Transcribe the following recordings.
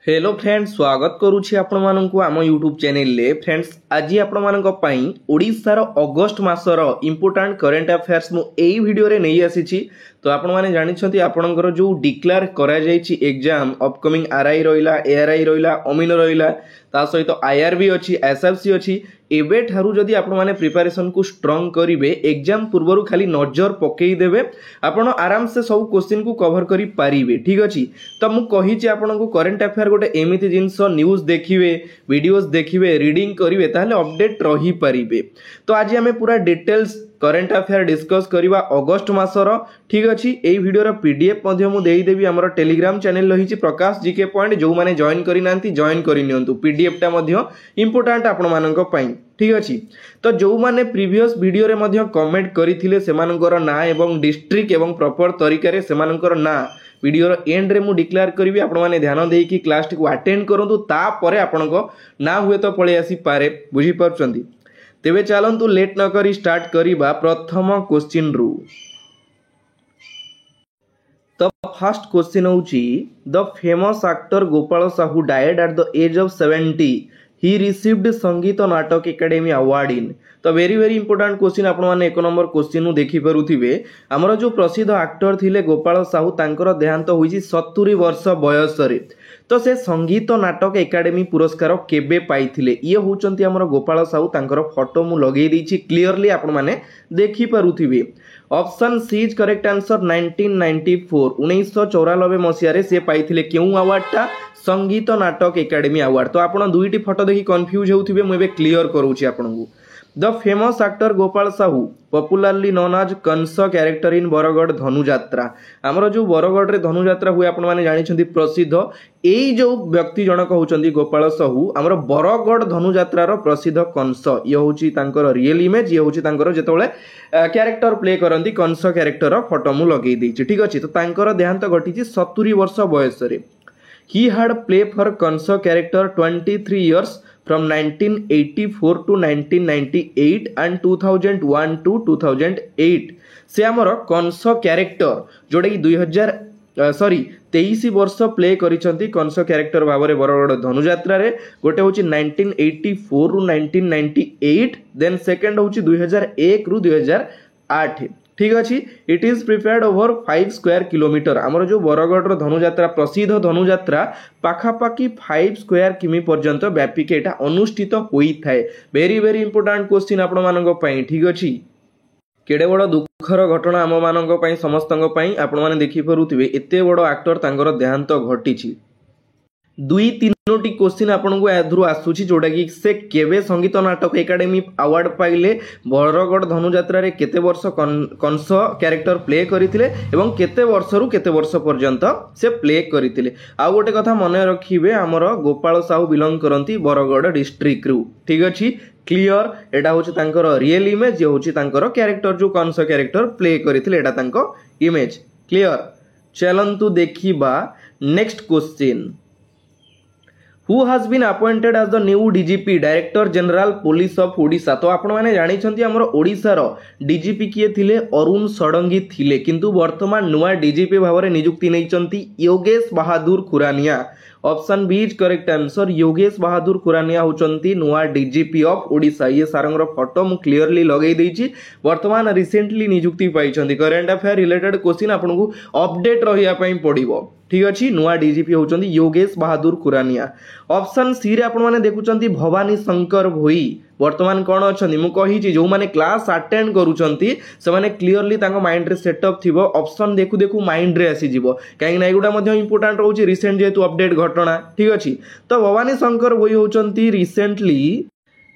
Hello friends, स्वागत करुछि आपण माननकु आम यूट्यूब चैनल ले। फ्रेंड्स, आज आपण माननक पई ओडिसा रो अगस्त मासर इंपोर्टेंट करंट अफेयर्स मु एई वीडियो रे नै आसीछि। तो आपण माने जानि छथि आपणकर जो डिक्लेयर करा जायछि एग्जाम अपकमिंग आरआई रहिला, एआरआई रहिला, अमीन रहिला, ता सहित आईआरबी अछि, एसएफसी अछि। एबे ठारू जदि आपण माने प्रिपरेशन को स्ट्रांग करिवे, एग्जाम पूर्वरु खाली नजर पकेई देबे, आपण आराम से सब क्वेश्चन को कवर करि पारिबे। ठीक अछि। तो मु कहिछि आपण को करंट अफेयर गोटे एमिति जिंस न्यूज देखिवे, वीडियोस देखिवे, रीडिंग करिवे, ताहले अपडेट रही पारिबे। तो आज हमें पूरा डिटेल्स करंट अफेयर डिस्कस करिवा अगस्त मासर। ठीक अछि। एई वीडियो रो पीडीएफ मध्ये मु देई देबी हमर टेलीग्राम चैनल रहिछि प्रकाश जीके पॉइंट, जो माने जॉइन करि नांती जॉइन करि नियंतु। पीडीएफ टा मध्ये इंपोर्टेंट आपण माननक पई। ठीक अछि। तो जो माने प्रीवियस वीडियो रे मध्ये कमेंट करिथिले सेमानकर ना एवं डिस्ट्रिक्ट एवं प्रॉपर तरीका रे सेमानकर ना वीडियो रो एंड रे मु डिक्लेयर करिवि। आपण माने ध्यान देई कि क्लास टी को अटेंड करंतु, ता परे आपनको ना हुए तो पळे आसी पारे। बुझी परछंती। तेबे चलंतु लेट न करी स्टार्ट करिबा प्रथम क्वेश्चन रु। तो फर्स्ट क्वेश्चन होची, the famous actor Gopal Sahu died at the age of 70। He received Sangeet Natak academy award in. तो वेरी वेरी इंपोर्टेंट क्वेश्चन आपण माने एक नंबर क्वेश्चन नु देखि परुथिबे। हमर जो प्रसिद्ध एक्टर थिले गोपाल साहू, तांकर देहांत होईची 70 वर्ष बयस रे। तो से संगीत नाटक एकेडमी पुरस्कार केबे पाइथिले? ये होचंती हमर गोपाल साहू, तांकर फोटो मु लगेई दैछि क्लियरली आपण माने देखि परुथिबे। Option C is correct answer 1994। 1994 मसिया रे से पाइथिले केउ अवार्ड टा? संगीत नाटक एकेडमी अवार्ड। तो आपण दुईटी फोटो देखि कंफ्यूज होउथिबे, मु एबे क्लियर करूछि आपनकु। The famous actor Gopal Sahu popularly known as Kansa character in Bargarh Dhanuyatra. हमर जो बरगढ़ रे धनुयात्रा हुए आपण माने जानि छथि प्रसिद्ध। एई जो व्यक्ति जनक होउचंदी गोपाल साहू, हमर बरगढ़ धनुयात्रा रो प्रसिद्ध कंस। ये होउची तांकर रियल इमेज, ये होउची तांकर जेतोळे कैरेक्टर प्ले करंती कंस कैरेक्टर रो फोटो मु लगेई दैछि। ठीक अछि। तो तांकर देहांत घटिछि 70 वर्ष बयस रे। He had played for Kansa character 23 years from 1984 to 1998 and 2001 to 2008। से हमर कंस कैरेक्टर जोडे 23 वर्ष प्ले करिसंती कंस कैरेक्टर भाबरे बरगढ़ धनुयात्रा रे। गोटे होची 1984 रु 1998, देन सेकंड होची 2001 रु 2008। ठीक अछि। It is prepared over 5 square kilometre. हमर जो बरगढ़ धनुयात्रा प्रसिद्ध धनुयात्रा पाखापाखी 5 स्क्वायर किमी पर्यंत व्यापिके एटा अनुष्ठित होई थाए। वेरी वेरी इंपोर्टेंट क्वेश्चन आपण मानक पई। ठीक अछि। केडे बड़ दुखर घटना आम मानक पई, समस्तक पई। आपण माने देखि परुथिबे एते बड़ एक्टर तांकर देहांत घटिछि। दुई तीनोटी क्वेश्चन आपनको एथरु आसुछि, जोडा कि से केबे संगीत नाटक एकेडमी अवार्ड पाइले, बरगढ़ धनुयात्रा रे केते वर्ष कंस कैरेक्टर प्ले करिथिले एवं केते वर्षरु केते वर्ष पर्यंत से प्ले करिथिले। आ गोटे कथा मने रखिबे, हमर गोपाल साहू बिलोंग करंती बरगढ़ डिस्ट्रिक्ट रु। ठीक अछि। क्लियर। एटा होछि तांकर रियल इमेज, जे होछि तांकर कैरेक्टर जो कंस कैरेक्टर प्ले करिथिले, एटा तांको इमेज। क्लियर। चलंतु देखिबा next question. Who has been appointed as the new DGP Director General Police of Odisha? तो आपण माने जानि छंती हमर ओडिसा रो डीजीपी किए थिले? अरुण षडंगी थिले, किंतु वर्तमान नुआ डीजीपी भाबरे नियुक्ति नै छंती Yogesh Bahadur Khurania. Option B is correct answer. Yogesh Bahadur Khurania होचंती नुआ डीजीपी ऑफ ओडिसा। ये सारंगर फोटो मु क्लियरली लगेई दैछि। वर्तमान रिसेंटली नियुक्ति पाई छंती। करंट अफेयर रिलेटेड क्वेश्चन आपनको अपडेट रहिया पई पड़िबो। ठीक अछि। नुआ डीजीपी होचंती योगेश बहादुर खुरानिया। ऑप्शन सी रे आपण माने देखुचंती भवानी शंकर भोई। वर्तमान कोन अछंती मु कहिछि, जो माने क्लास अटेंड करूचंती से माने क्लियरली तांको माइंड रे सेटअप थिबो। ऑप्शन देखु देखु माइंड रे आसी जिवो, काहे ना एगुडा मध्ये इंपोर्टेंट रहउची रिसेंट जेतु अपडेट घटना। ठीक अछि। तो भवानी शंकर भोई होचंती recently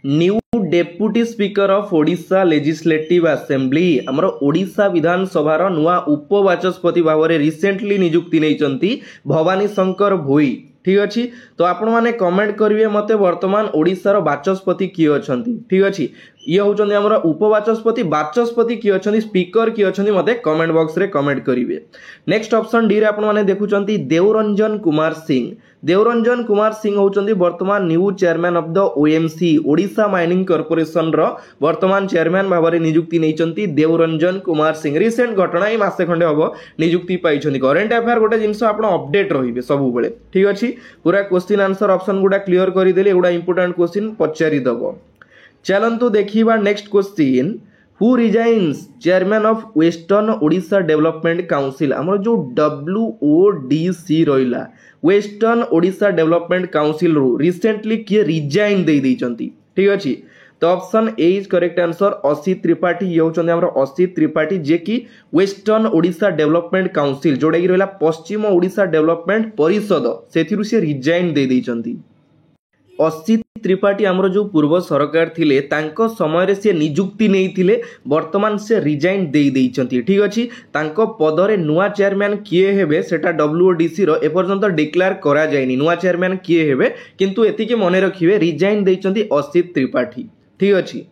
new deputy speaker of Odisha legislative assembly. हमर ओडिशा विधानसभा रो नुआ उपवाचस्पति भाबरे रिसेंटली नियुक्ति नै चंती भवानी शंकर भोई। ठीक अछि। तो आपण माने कमेंट करिवे मते वर्तमान ओडिसा रो बाचस्पति किए अछंती। ठीक अछि। ये होचंदी हमरा उपवाचस्पति बाचस्पति किए अछंती स्पीकर किए अछंती मते कमेंट बॉक्स रे कमेंट करिवे। नेक्स्ट ऑप्शन डी रे आपण माने देखुचंती देवरंजन कुमार सिंह। देवरंजन कुमार सिंह होचंदी वर्तमान new chairman of the OMC Odisha mining corporation रो वर्तमान चेयरमैन भाबरे नियुक्ति नैचंती देवरंजन कुमार सिंह। रिसेंट घटना ए मासे खंडे हबो नियुक्ति पाइछंती। करंट अफेयर गोटे जिंस आपण अपडेट रहिबे सब बेले ठीक अछि। पूरा क्वेश्चन आंसर ऑप्शन गुडा क्लियर करि देले एगुडा इंपोर्टेंट क्वेश्चन पचारि दबो। चलंतु देखिबा next question who resigns chairman of western Odisha development council. हमर जो WODC रहिला वेस्टर्न ओडिशा डेवलपमेंट काउंसिल रो रिसेंटली किए रिजाइन दे दैचंती ठीक अछि। तो option A is correct answer Asit Tripathi. ये होचंदी हमर असित त्रिपाठी जे कि वेस्टर्न ओडिशा डेवलपमेंट काउंसिल जोडा कि रहिला पश्चिम ओडिशा डेवलपमेंट परिषद सेथिरु से रिजाइन दे दैचंती। असित त्रिपाठी आमर जो पूर्व सरकार थिले तांको समय रे से नियुक्ति नहीं थिले वर्तमान से रिजाइन दे देइचंती ठीक अछि। तांको पदरे नुआ चेयरमैन किए हेबे सेटा WODC रो एपर्यंत डिक्लेयर करा जायनी नुआ चेयरमैन किए हेबे किंतु एतिके मने रखिबे रिजाइन देइचंती असित त्रिपाठी ठीक अछि।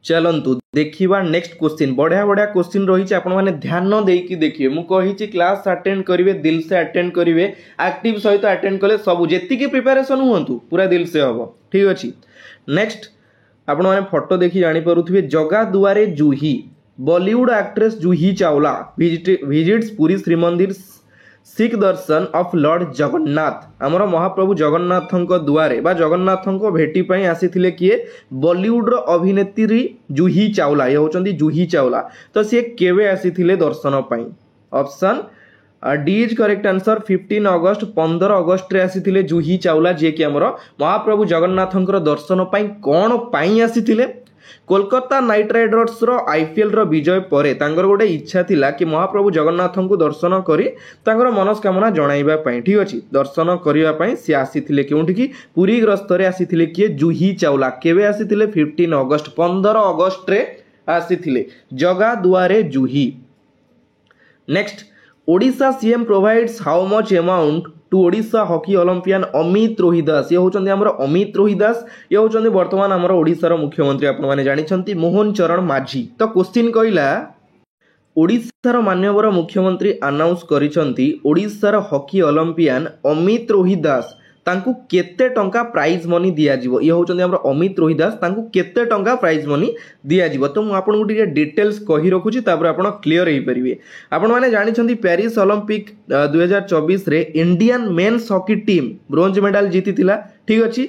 चलंतु देखिबा नेक्स्ट क्वेश्चन बढ़िया बढ़िया क्वेश्चन रही आपण माने ध्यान देकी देखिए मु कहिछि क्लास अटेंड करिवे दिल से अटेंड करिवे एक्टिव सहित अटेंड कले सब जेतिकी प्रिपरेशन हुंतु पूरा दिल से हबो ठीक अछि। नेक्स्ट आपण माने फोटो देखि जानि परुथिबे जगा दुआरे Juhi Bollywood actress Juhi Chawla visits Puri Shrimandir seek darshan of lord Jagannath. आमर महाप्रभु जगन्नाथंक दुआरे बा जगन्नाथंक भेटी पई आसीथिले किए बॉलीवुड रो अभिनेत्री जूही चावला। ये होचंदी जूही चावला तो से केवे आसीथिले दर्शन पई। Option D is correct answer 15 अगस्त 15 अगस्त रे आसीथिले जूही चावला जे कि आमर महाप्रभु जगन्नाथंक दर्शन पई कोन पई आसीथिले कोलकाता नाइट राइडर्स रो IPL रो विजय परे तांगर गोटे इच्छा थिला कि महाप्रभु जगन्नाथंकु दर्शन करी तांगर मनस्कामना जणाइबा पई ठीक अछि। दर्शन करिया पई से आसीथिले केउंठी कि पुरी ग्रस्त रे आसीथिले कि जूही चावला केवे आसीथिले 15 अगस्त 15 अगस्त रे आसीथिले जगा दुआरे Juhi. Next Odisha CM provides how much amount to Odisha hockey Olympian Amit Rohidas. ये होचंदी हमर अमित रोहिदास ये होचंदी वर्तमान हमर ओडिशा रो मुख्यमंत्री आपण माने जानिछंती मोहन चरण माझी। तो क्वेश्चन कहिला ओडिशा रो माननीय मुख्यमंत्री अनाउंस करिसंती ओडिशा रो हॉकी ओलंपियन अमित रोहिदास तांकु केते टंका प्राइज मनी दिया जिवो। ये होचंदी हमर अमित रोहिदास तांकु केते टंका प्राइज मनी दिया जिवो। तो मु आपन को टिके डिटेल्स कहि रखुची तापर आपन क्लियर हेई परिबे। आपन माने जानि छंती पेरिस ओलंपिक 2024 रे Indian men's hockey team bronze medal जीतिथिला ठीक अछि।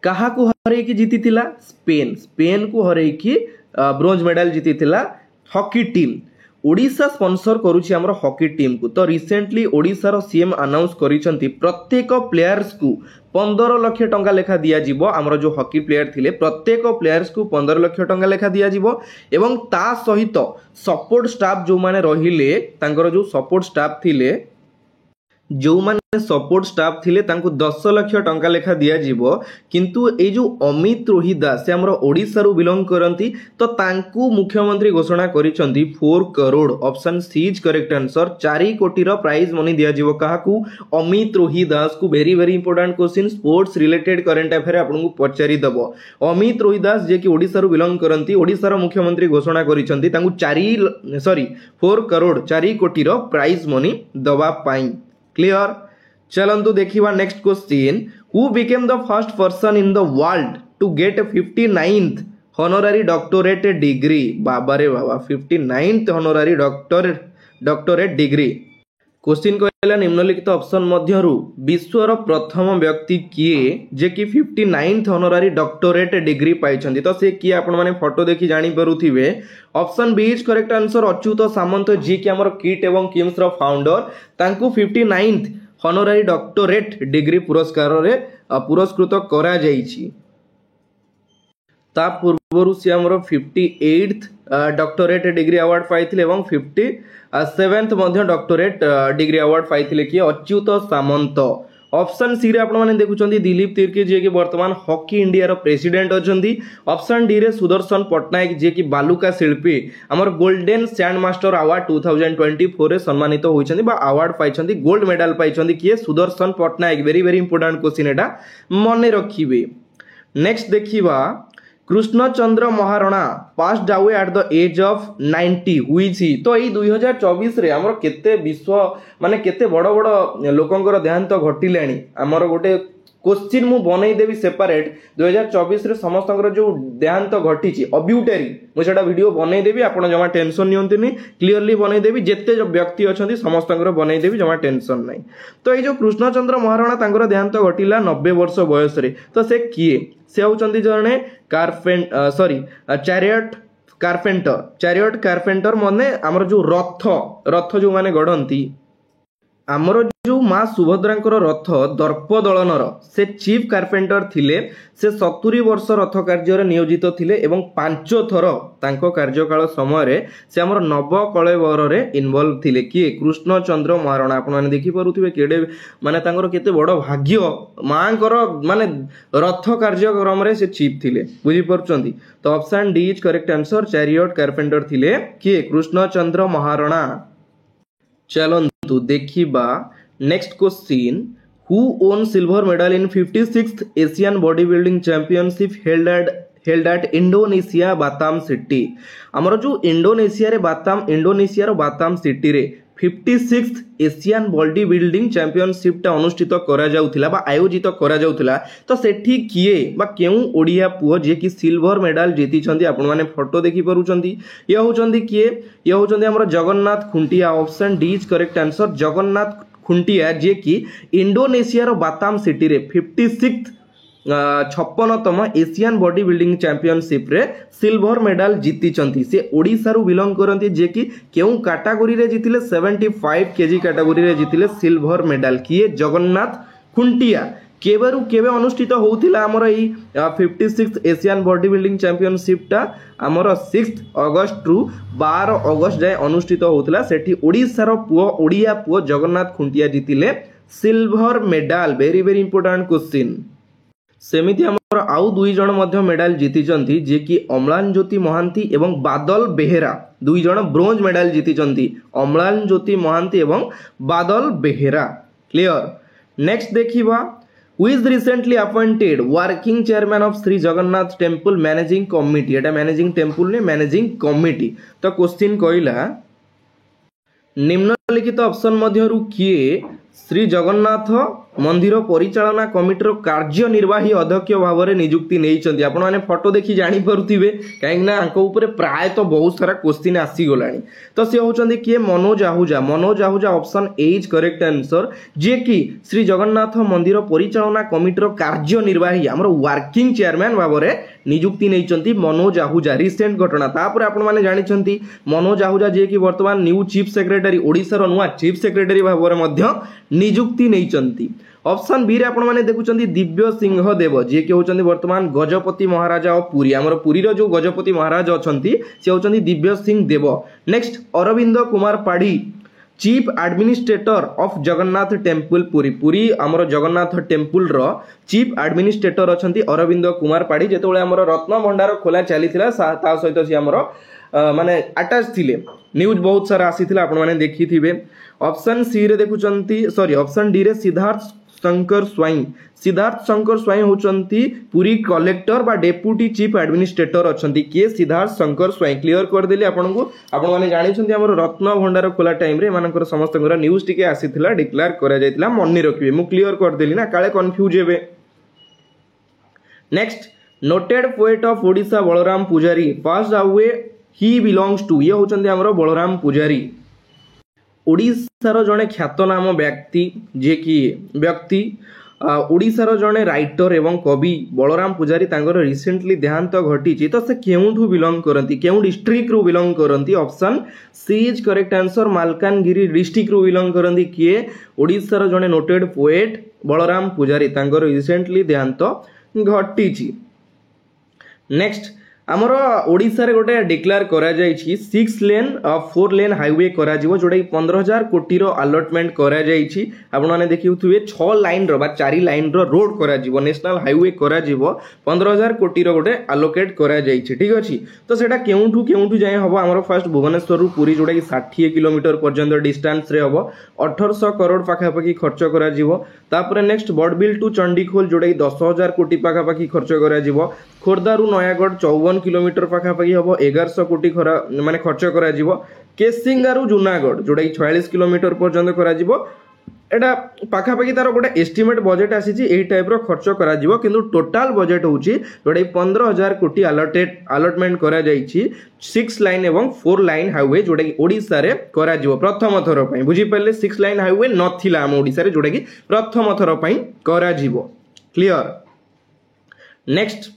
काहा को हरै की जीतिथिला स्पेन को हरै की ब्रोंज मेडल जीतिथिला हॉकी टीम। ओडिशा स्पॉन्सर करूची हमर हॉकी टीम को। तो रिसेंटली ओडिशा रो सीएम अनाउंस करिसंती प्रत्येक प्लेयर्स को 15 लाख टंका लेखा दिया जिवो। हमर जो हॉकी प्लेयर थिले प्रत्येक प्लेयर्स को 15 लाख टंका लेखा दिया जिवो एवं ता सहित सपोर्ट स्टाफ जो माने रहिले तांकर जो सपोर्ट स्टाफ थिले जो माने सपोर्ट स्टाफ थिले तांको 10 लाख टंका लेखा दिया जिवो। किंतु ए जो अमित रोहिदास से हमरो ओडिसा रो बिलोंग करंती तो तांको मुख्यमंत्री घोषणा करिसंती 4 crore. Option C is correct answer 4 कोटी रो प्राइज मनी दिया जिवो काहाकू अमित रोहिदास को। Very very important question sports related current affair आपन को पचारि दबो। अमित रोहिदास जे कि ओडिसा रो बिलोंग करंती ओडिसा रो मुख्यमंत्री घोषणा करिसंती तांको 4 करोड़ 4 कोटी रो प्राइज मनी दबा पाई क्लियर। चलंतु देखिबा next question who became the first person in the world to get 59th honorary doctorate degree। बाबा रे बाबा 59th honorary doctorate degree। Question कहला निम्नलिखित ऑप्शन मध्यरु विश्वर प्रथम व्यक्ति किए जे कि 59th honorary doctorate degree पाइछंती। तो से किए आपण माने फोटो देखि जानि परुथिबे। Option B is correct answer Achyuta Samanta ji कि हमर किट एवं किम्स रो फाउंडर तांकू 59th honorary doctorate degree पुरस्कार रे पुरस्कृत करा जाईछि। ता पूर्वरु से हमर 58th डॉक्टरेट डिग्री अवार्ड पाइथिले एवं 57th मध्य डॉक्टरेट डिग्री अवार्ड पाइथिले कि अच्युत सामंत। ऑप्शन सी रे आपण माने देखुचंदी दिलीप तिर्की जे कि वर्तमान हॉकी इंडिया रो प्रेसिडेंट अछंदी। ऑप्शन डी रे सुदर्शन पटनायक जे कि बालुका शिल्पी हमर गोल्डन सैंड मास्टर अवार्ड 2024 रे सम्मानित होइछंदी बा अवार्ड पाइछंदी गोल्ड मेडल पाइछंदी कि Sudarshan Patnaik. Very very important question एटा मने रखिबे। नेक्स्ट देखिबा Krishnachandra Maharana passed away at the age of 90 हुई तो यही 2024 रे हमर केते विश्व माने केते बड़ बड़ लोकंकर देहांत घटिलाणी आमर गोटे क्वेश्चन मु बनई देवी सेपरेट 2024 रे समस्त जो देहांत घटी अब्यूटेरी मुझे वीडियो बनई देवी आपण जमा टेंशन नियंतुनी क्लियरली बनई देवी जेते जो व्यक्ति अच्छा समस्त बनई देवी जमा टेंशन नहीं। तो ये जो कृष्णचंद्र महाराणा तांकर देहांत घटिला 90 वर्ष बयस रे तो से किए से होचंती जने चैरियट कारपेंटर माने हमर जो रथ जो माने गढ़ंती आमर जो माँ सुभद्रांकर रथ दर्प दलनर से चीफ कारपेंटर थिले से 70 वर्ष रथ कार्य नियोजित थिले एवं 5 थर तांको कार्यकाल समय से आमर नवकलेवर रे इन्वॉल्व थिले किए कृष्णचंद्र महाराणा आपण माने देखि परुथिबे केडे माने तांकर केते बड़ भाग्य मांकर माने रथ कार्यक्रम रे से चीफ थिले बुझी परचंती। तो option D is correct answer chariot carpenter थिले किए कृष्णचंद्र महाराणा। चलंतु देखिबा next question who won silver medal in 56th Asian body building championship held at Indonesia Batam city हमर जो इंडोनेशिया रो बाताम सिटी रे 56th Asian body building championship टा अनुष्ठित करा जाउथिला बा आयोजित करा जाउथिला तो सेठी किए बा केउ ओडिया पुओ जे कि सिल्वर मेडल जीति छंदी आपण माने फोटो देखि परुचंदी ये होचंदी किए ये होचंदी हमर Jagannath Khuntia. Option D is correct answer Jagannath Khuntia जे कि इंडोनेशिया रो बाताम सिटी रे 56th 56तम एशियन बॉडी बिल्डिंग चैंपियनशिप रे सिल्वर मेडल जीति चंती से ओडिसा रु बिलोंग करंती जे कि केउ कैटेगरी रे जीतिले 75 केजी कैटेगरी रे जीतिले सिल्वर मेडल किए जगन्नाथ खुंटिया। केबेरु केबे अनुष्ठित होउथिला हमर एई 56th Asian body building championship टा हमर 6 अगस्त रु 12 अगस्त जाय अनुष्ठित होउथिला सेठी ओडिसा रो पुओ ओडिया पुओ जगन्नाथ खुंटिया जीतिले silver medal. Very very important question. सेमिति हमर आउ दुई जण मध्य मेडल जीतिचंती जे कि अम्लान ज्योति महांती एवं बादल बेहेरा दुई जण ब्रोंज मेडल जीतिचंती अम्लान ज्योति महांती एवं बादल बेहेरा। क्लियर। नेक्स्ट देखिबा who is recently appointed working chairman of Shri Jagannath temple managing committee Etah managing temple ने मैनेजिंग कमिटी। तो क्वेश्चन कहला निम्नलिखित ऑप्शन मध्यरु किए श्री जगन्नाथ मंदिर परिचालना कमिटर कार्यनिर्वाही अध्यक्ष भाव में नियुक्ति नहीं आपण मैंने फोटो देखी जानी परुथिबे कहीं प्राय तो बहुत सारा क्वेश्चन आसीगलानी। तो सी होचंदी किए Manoj Ahuja option A is correct answer जे कि श्री जगन्नाथ मंदिर परिचालना कमिटर कार्यनिर्वाही हमर वर्किंग चेयरमैन भाव में नियुक्ति नहीं मनोज आहूजा। रिसेंट घटना तापर आपण माने जानिछंती मनोज आहूजा जे कि वर्तमान न्यू चीफ सेक्रेटरी ओडिसा रो नुआ चीफ सेक्रेटरी भाव में मध्य नियुक्ति नहीं। ऑप्शन बी रे आपण माने देखुचंदी दिव्य सिंह देव जे कि होचंदी वर्तमान गजपति महाराजा ऑफ पुरी हमर पुरी रो जो गजपति महाराज अछंती से होचंदी Divya Singh Dev. Next Arvind Kumar Padhi chief administrator of Jagannath temple Puri Puri हमर जगन्नाथ टेम्पल रो चीफ एडमिनिस्ट्रेटर अछंती अरविंद कुमार पाढ़ी जेतोळे हमर रत्न भंडार खोला चलीथिला ता सहित से हमर माने अटैच थिले न्यूज बहुत सारा आसीथिला आपण माने देखिथिबे। ऑप्शन सी रे देखुचंती ऑप्शन डी रे सिद्धार्थ शंकर स्वाई होचंती पुरी कलेक्टर बा डेप्यूटी चीफ एडमिनिस्ट्रेटर अछंती के सिद्धार्थ शंकर स्वाई। क्लियर कर देली आपनकु आपण माने जानि छंती हमर रत्न भंडार खोला टाइम रे मानकर समस्तकर न्यूज टिके आसीथिला डिक्लेयर करा जायतिला मन्नी रखिबे मु क्लियर कर देली ना काले कंफ्यूज हेबे। Next noted poet of Odisha Balaram Pujari passed away he belongs to ये होचंती हमर बलराम पुजारी ओडिशार जड़े ख्यातनाम व्यक्ति जे कि व्यक्ति ओडिशार जड़े राइटर एवं कवि बलराम पुजारी तांकर रिसेंटली देहांत घटी तो से केउठू बिलोंग करती केउ डिस्ट्रिक्ट रु बिलोंग करती। Option C is correct answer Malkangiri district रु बिलोंग करती किए ओडिशार जड़े नोटेड पोएट बलराम पुजारी तांकर रिसेंटली देहांत घटी। नेक्स्ट आमर ओडिशा रे गोटे डिक्लेयर करा जायछि 6 लेन 4 लेन हाईवे करा जिवो जोडा 15,000 कोटी रो अलॉटमेंट करा जायछि। आपण माने देखिउथुवे 6 लाइन रो बा 4 लाइन रो रोड करा जिवो नेशनल हाईवे करा जिवो 15,000 कोटी रो गोटे अलोकेट करा जायछि। ठीक अछि तो सेटा केउठू जाय हबो हमर फर्स्ट भुवनेश्वर रु पुरी जोडा 60 किलोमीटर पर्यंत डिस्टेंस रे हबो 1800 करोड़ पाखा पाखी खर्च करा जिवो। तापर नेक्स्ट बडबिल टू चंडीखोल जोडा 10,000 कोटी पाखा पाखी खर्च करा जिवो। खोर्धा रु नयागढ़ 54 किलोमीटर पाखा पाखी हबो 1100 कोटी माने खर्च करा जिवो। केसिंगा रु जूनागढ़ जोडा 46 किलोमीटर पर्यंत करा जिवो। एटा पाखा पाखी तार गोटे एस्टिमेट बजेट आसी एई टाइप रो खर्च करा जिवो किंतु टोटल बजेट होची जोडा 15,000 कोटी अलॉटमेंट करा जायछि 6 लाइन एवं 4 लाइन हाईवे जोडा कि ओडिसा रे करा जिवो प्रथम थर पई। बुझी पल्ले 6 लाइन हाईवे नथिला हम ओडिसा रे जोडा कि प्रथम थर पई करा जिवो। Clear. Next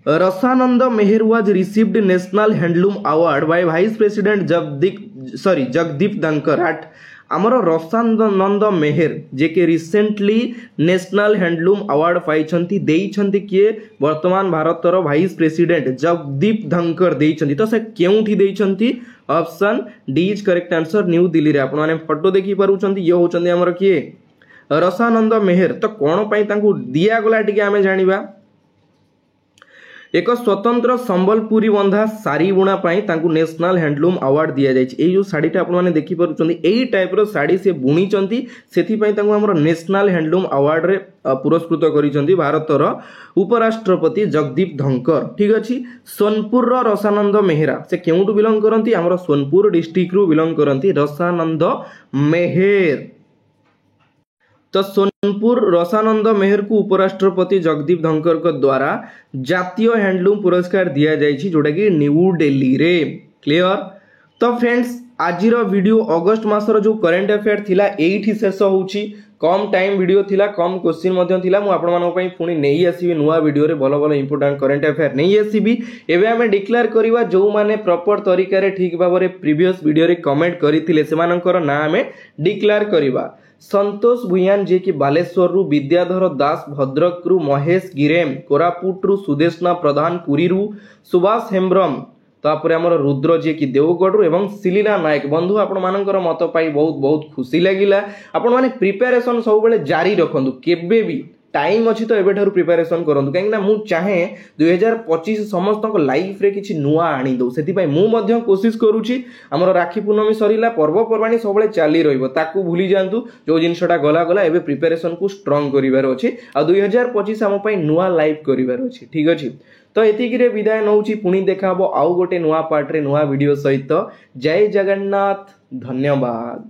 Rasananda Mehar was received national handloom award by vice president Jagdeep Dhankhar एट आमर रसानंद मेहर जे के रिसेंटली नेशनल हैंडलूम अवार्ड पाइछंती देइछंती किए वर्तमान भारतर वाइस प्रेसिडेंट जगदीप धनकर देइछंती। तो से केउठी देइछंती option D is correct answer new Delhi रे। आपण माने फोटो देखि पारुछंती ये होचंती हमर किए रसानंद मेहर। तो कोन पई तांकू दिया गला टिके आमे जानिबा। एक स्वतंत्र संबलपुरी बंधा साड़ी बुणा पाई तांकू नेशनल हैंडलूम अवार्ड दिया जायछि। एई जो साड़ीटा आपण माने देखि पारुछंती एई टाइप रो साड़ी से बुणीचंती सेथि पई तांकू हमर नेशनल हैंडलूम अवार्ड रे पुरस्कृत करिसंती भारतर उपराष्ट्रपति जगदीप धनकर। ठीक अछि। सोनपुर रो रसानंद मेहरा से केउटू बिलोंग करंती हमर सोनपुर डिस्ट्रिक्ट रु बिलोंग करंती रसानंद मेहर। तो सोनपुर रसानंद मेहर को उपराष्ट्रपति जगदीप धनकर को द्वारा जातीय हैंडलूम पुरस्कार दिया जायछि जोटा कि न्यू दिल्ली रे। क्लियर। तो फ्रेंड्स आज वीडियो अगस्त मासर जो करंट अफेयर थिला एठी शेष होउछि। कम टाइम वीडियो थिला कम क्वेश्चन मध्य थिला मु आपण मानको पई पुनी नेई आसीबी नुवा वीडियो रे भलो भलो इंपोर्टेंट करंट अफेयर नेई आसीबी। एबे हमें डिक्लेयर करिवा जो माने प्रॉपर तरीका रे ठीक भाबरे प्रीवियस वीडियो रे कमेंट करिथिले सेमानकर ना हमें डिक्लेयर करिवा। संतोष भुयान जे कि बालेश्वर रु, विद्याधर दास भद्रक रु, महेश गिरेम कोरापुट रु, सुदेशना प्रधान पुरी रु, सुभाष हेम्ब्रम तापर हमर रुद्र जे कि देवगढ़ रु एवं सिलीना नायक। बंधु आपण मानकर मत पाई बहुत बहुत खुशी लागिला। आपण माने प्रिपरेशन सब बेले जारी रखंदु केबे भी टाइम अच्छी तो एबे ठारू प्रिपरेशन करंतु कहीं मु चाहे 2025 समस्त लाइफ रे किछि नुआ आनी दो सेति पई मु मध्य कोशिश करूची। हमर राखी पूर्णमी सरीला पर्व पर्वाणी सब बेले चाली रहइबो ताकू भूली जांतु जो जिनसटा गला गला एबे प्रिपरेशन को स्ट्रांग करिवार अछि आ 2025 हम पई नुआ लाइफ करिवार अछि। ठीक अछि। तो एतिकी रे विदाय नउची पुणी देखाबो आउ गोटे नुआ पार्ट रे नुआ वीडियो सहित। जय जगन्नाथ। धन्यवाद।